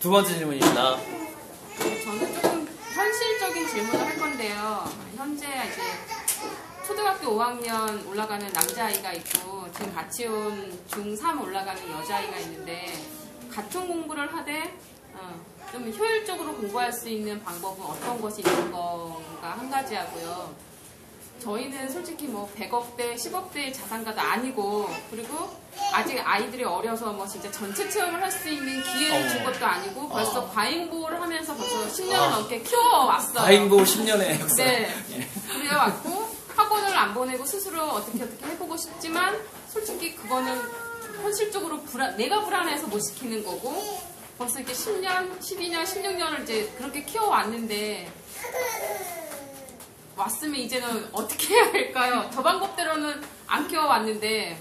두 번째 질문입니다. 저는 조금 현실적인 질문을 할 건데요. 현재 이제 초등학교 5학년 올라가는 남자아이가 있고 지금 같이 온 중3 올라가는 여자아이가 있는데 같은 공부를 하되 좀 효율적으로 공부할 수 있는 방법은 어떤 것이 있는 건가 한 가지 하고요. 저희는 솔직히 뭐 100억대, 10억대 자산가도 아니고 그리고 아직 아이들이 어려서 뭐 진짜 전체 체험을 할 수 있는 기회를 준 것도 아니고 벌써 과잉보호를 하면서 벌써 10년을 넘게 키워왔어요. 과잉보호 10년의 역사. 네. 그래왔고 학원을 안 보내고 스스로 어떻게 해보고 싶지만 솔직히 그거는 현실적으로 내가 불안해서 못 시키는 거고 벌써 이렇게 10년, 12년, 16년을 이제 그렇게 키워왔는데 왔으면 이제는 어떻게 해야 할까요? 저 방법대로는 안 키워왔는데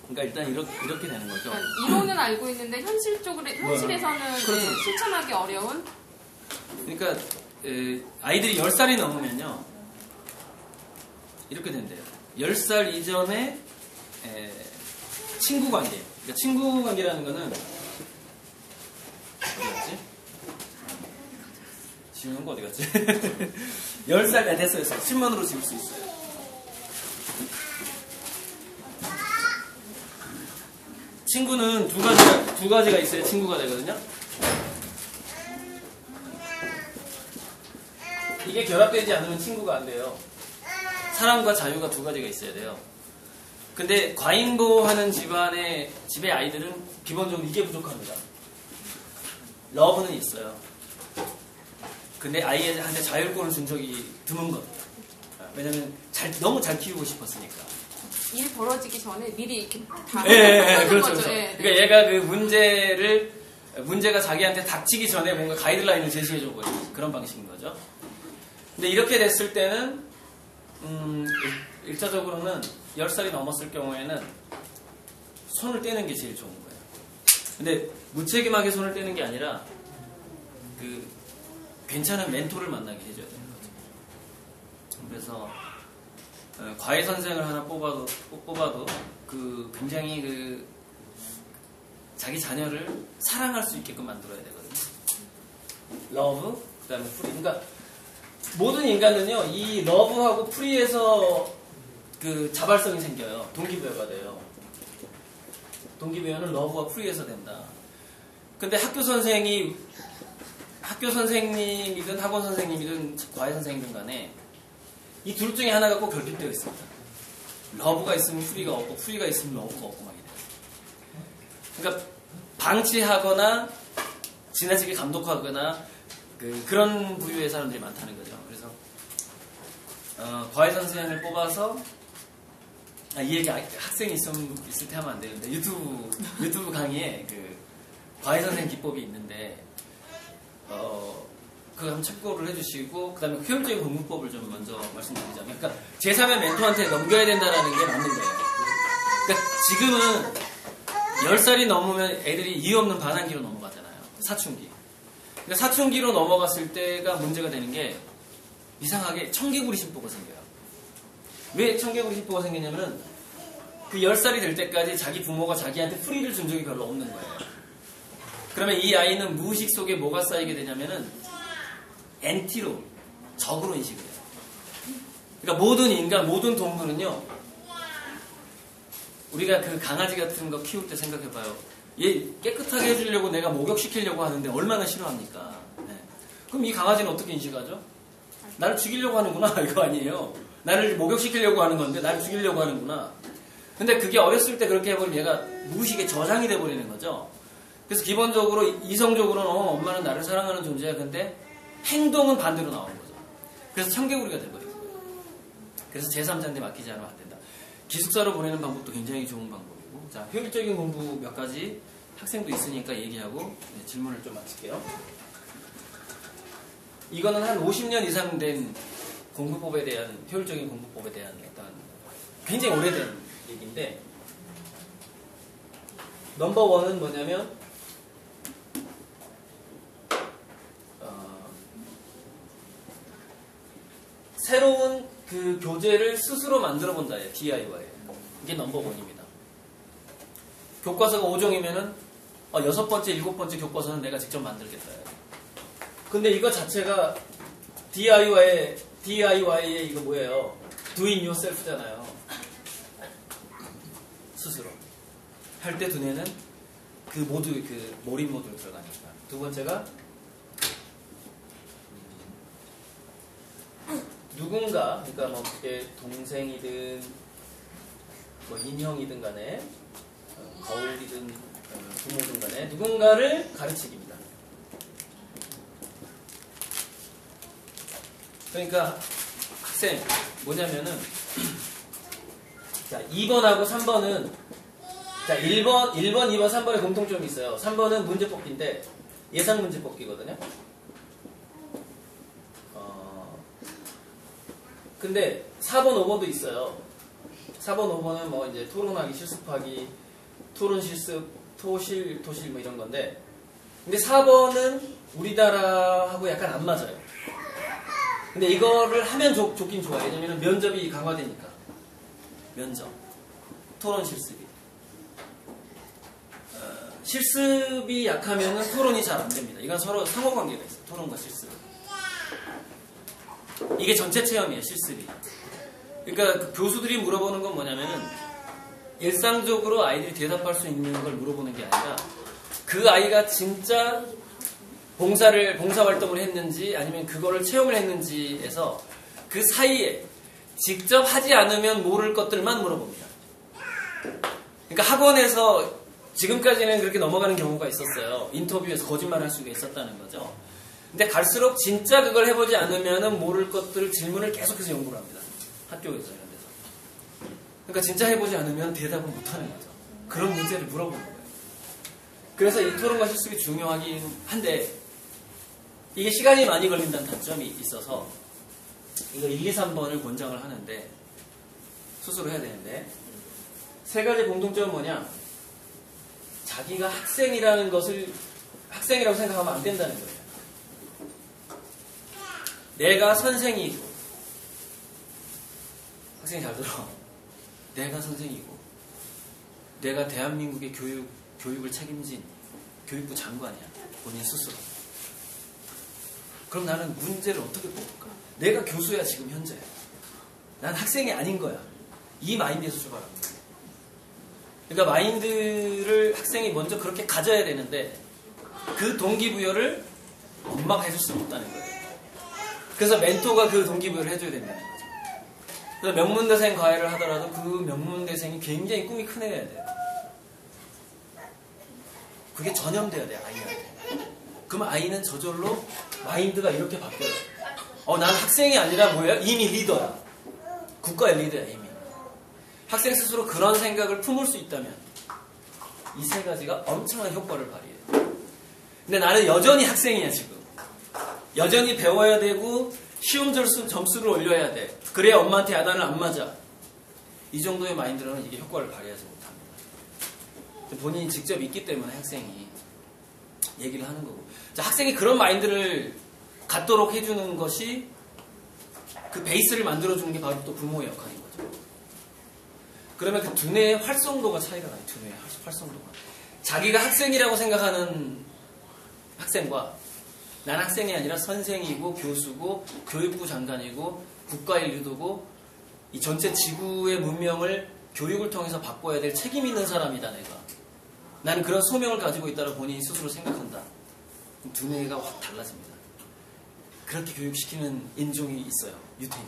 그러니까 일단 이렇게 되는 거죠. 그러니까 이론은 알고 있는데 현실에서는 그렇죠. 실천하기 어려운. 그러니까 아이들이 10살이 넘으면요 이렇게 된대요. 10살 이전에 친구 관계. 그러니까 친구 관계라는 거는 어디 갔지? 지우는 거 어디 갔지? 10살 됐어요. 10만으로 지울 수 있어요. 친구는 두 가지가 있어야 친구가 되거든요. 이게 결합되지 않으면 친구가 안 돼요. 사랑과 자유가 두 가지가 있어야 돼요. 근데 과잉보호하는 집의 아이들은 기본적으로 이게 부족합니다. 러브는 있어요. 근데 아이한테 자율권을 준 적이 드문 것. 왜냐면 너무 잘 키우고 싶었으니까. 일 벌어지기 전에 미리 이렇게 다 그렇죠. 거죠. 그렇죠. 그러니까 얘가 그 문제가 자기한테 닥치기 전에 뭔가 가이드라인을 제시해줘 버리는 그런 방식인 거죠. 근데 이렇게 됐을 때는 1차적으로는 10살이 넘었을 경우에는 손을 떼는 게 제일 좋은 거예요. 근데 무책임하게 손을 떼는 게 아니라 괜찮은 멘토를 만나게 해줘야 되는 거죠. 그래서 과외 선생을 하나 뽑아도 굉장히 자기 자녀를 사랑할 수 있게끔 만들어야 되거든요. 러브, 그다음에 프리. 그러니까 모든 인간은요 이 러브하고 프리에서 자발성이 생겨요. 동기부여가 돼요. 동기부여는 러브와 프리에서 된다. 근데 학교 선생님이든 학원 선생님이든 과외 선생님이든 간에 이 둘 중에 하나가 꼭 결핍되어 있습니다. 러브가 있으면 프리가 없고 프리가 있으면 러브가 없고 막 이래요. 그러니까 방치하거나 지나치게 감독하거나 그런 부류의 사람들이 많다는 거죠. 그래서 과외 선생을 뽑아서 이 얘기 학생이 있을 때 하면 안 되는데 유튜브 강의에 과외 선생 기법이 있는데 그거 한번 참고를 해주시고, 그 다음에 효율적인 공부법을 좀 먼저 말씀드리자면, 그러니까 제3의 멘토한테 넘겨야 된다는 게 맞는 거예요. 그러니까 지금은 10살이 넘으면 애들이 이유 없는 반항기로 넘어가잖아요. 사춘기. 그러니까 사춘기로 넘어갔을 때가 문제가 되는 게 이상하게 청개구리 심보가 생겨요. 왜 청개구리 심보가 생기냐면은 10살이 될 때까지 자기 부모가 자기한테 프리를 준 적이 별로 없는 거예요. 그러면 이 아이는 무의식 속에 뭐가 쌓이게 되냐면은 엔티로, 적으로 인식을 해요. 그러니까 모든 인간, 모든 동물은요, 우리가 강아지 같은 거 키울 때 생각해봐요. 얘 깨끗하게 해주려고 내가 목욕시키려고 하는데 얼마나 싫어합니까? 네. 그럼 이 강아지는 어떻게 인식하죠? 나를 죽이려고 하는구나, 이거 아니에요. 나를 목욕시키려고 하는 건데 나를 죽이려고 하는구나. 근데 그게 어렸을 때 그렇게 해버리면 얘가 무의식에 저장이 돼버리는 거죠. 그래서 기본적으로 이성적으로는 엄마는 나를 사랑하는 존재야. 근데 행동은 반대로 나오는 거죠. 그래서 청개구리가 돼버리는 거예요. 그래서 제3자한테 맡기지 않으면 안 된다. 기숙사로 보내는 방법도 굉장히 좋은 방법이고, 자, 효율적인 공부 몇 가지 학생도 있으니까 얘기하고 질문을 좀 마칠게요. 이거는 한 50년 이상 된 공부법에 대한, 효율적인 공부법에 대한 어떤 굉장히 오래된 얘기인데, 넘버 원은 뭐냐면 새로운 그 교재를 스스로 만들어 본다예요. DIY. 이게 넘버 원입니다. 교과서가 5종이면은 여섯 번째, 일곱 번째 교과서는 내가 직접 만들겠다. 근데 이거 자체가 DIY의 이거 뭐예요? Do it yourself잖아요. 스스로. 할 때 두뇌는 그 몰입 모드로 들어가니까. 두 번째가 누군가, 그러니까 뭐 그게 동생이든 뭐 인형이든 간에 거울이든 부모든 간에 누군가를 가르치기입니다. 그러니까 학생 뭐냐면은 자 2번하고 3번은 자 1번, 2번, 3번에 공통점이 있어요. 3번은 문제 뽑기인데 예상 문제 뽑기거든요. 근데 4번, 5번도 있어요. 4번, 5번은 뭐 이제 토론하기, 실습하기, 토론 실습, 토실 뭐 이런 건데, 근데 4번은 우리나라하고 약간 안 맞아요. 근데 이거를 하면 좋긴 좋아요. 왜냐면 면접이 강화되니까. 면접, 토론 실습이. 실습이 약하면 토론이 잘 안 됩니다. 이건 서로 상호관계가 있어요. 토론과 실습. 이게 전체 체험이에요, 실습이. 그러니까 그 교수들이 물어보는 건 뭐냐면은 일상적으로 아이들이 대답할 수 있는 걸 물어보는 게 아니라 그 아이가 진짜 봉사활동을 했는지 아니면 그거를 체험을 했는지에서 그 사이에 직접 하지 않으면 모를 것들만 물어봅니다. 그러니까 학원에서 지금까지는 그렇게 넘어가는 경우가 있었어요. 인터뷰에서 거짓말할 수가 있었다는 거죠. 근데 갈수록 진짜 그걸 해보지 않으면 모를 것들 질문을 계속해서 연구를 합니다. 학교에서 이런 데서. 그러니까 진짜 해보지 않으면 대답을 못하는 거죠. 그런 문제를 물어보는 거예요. 그래서 이 토론과 실습이 중요하긴 한데 이게 시간이 많이 걸린다는 단점이 있어서 이거 1, 2, 3번을 권장을 하는데 스스로 해야 되는데 세 가지 공통점은 뭐냐? 자기가 학생이라는 것을 학생이라고 생각하면 안 된다는 거예요. 내가 선생이고 학생이 잘 들어. 내가 선생이고 내가 대한민국의 교육을 책임진 교육부 장관이야. 본인 스스로. 그럼 나는 문제를 어떻게 뽑을까? 내가 교수야 지금 현재. 난 학생이 아닌 거야. 이 마인드에서 출발하는 거야. 그러니까 마인드를 학생이 먼저 그렇게 가져야 되는데 그 동기부여를 엄마가 해줄 수 없다는 거예요. 그래서 멘토가 그 동기부여를 해줘야 된다는 거죠. 그래서 명문대생 과외를 하더라도 그 명문대생이 굉장히 꿈이 큰 애여야 돼요. 그게 전염돼야 돼요, 아이한테. 그럼 아이는 저절로 마인드가 이렇게 바뀌어요. 난 학생이 아니라 뭐야? 이미 리더야. 국가의 리더야, 이미. 학생 스스로 그런 생각을 품을 수 있다면 이 세 가지가 엄청난 효과를 발휘해요. 근데 나는 여전히 학생이야, 지금. 여전히 배워야 되고 시험 점수를 올려야 돼. 그래야 엄마한테 야단을 안 맞아. 이 정도의 마인드로는 이게 효과를 발휘하지 못합니다. 본인이 직접 있기 때문에 학생이 얘기를 하는 거고. 자, 학생이 그런 마인드를 갖도록 해주는 것이 그 베이스를 만들어주는 게 바로 또 부모의 역할인 거죠. 그러면 그 두뇌의 활성도가 차이가 나요. 두뇌의 활성도가. 자기가 학생이라고 생각하는 학생과 난 학생이 아니라 선생이고 교수고 교육부 장관이고 국가의 리더고 이 전체 지구의 문명을 교육을 통해서 바꿔야 될 책임 있는 사람이다 내가. 나는 그런 소명을 가지고 있다고 본인이 스스로 생각한다. 두뇌가 확 달라집니다. 그렇게 교육시키는 인종이 있어요. 유태인.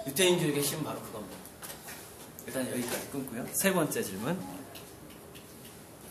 유태인 교육의 힘은 바로 그겁니다. 일단 여기까지 끊고요. 세 번째 질문.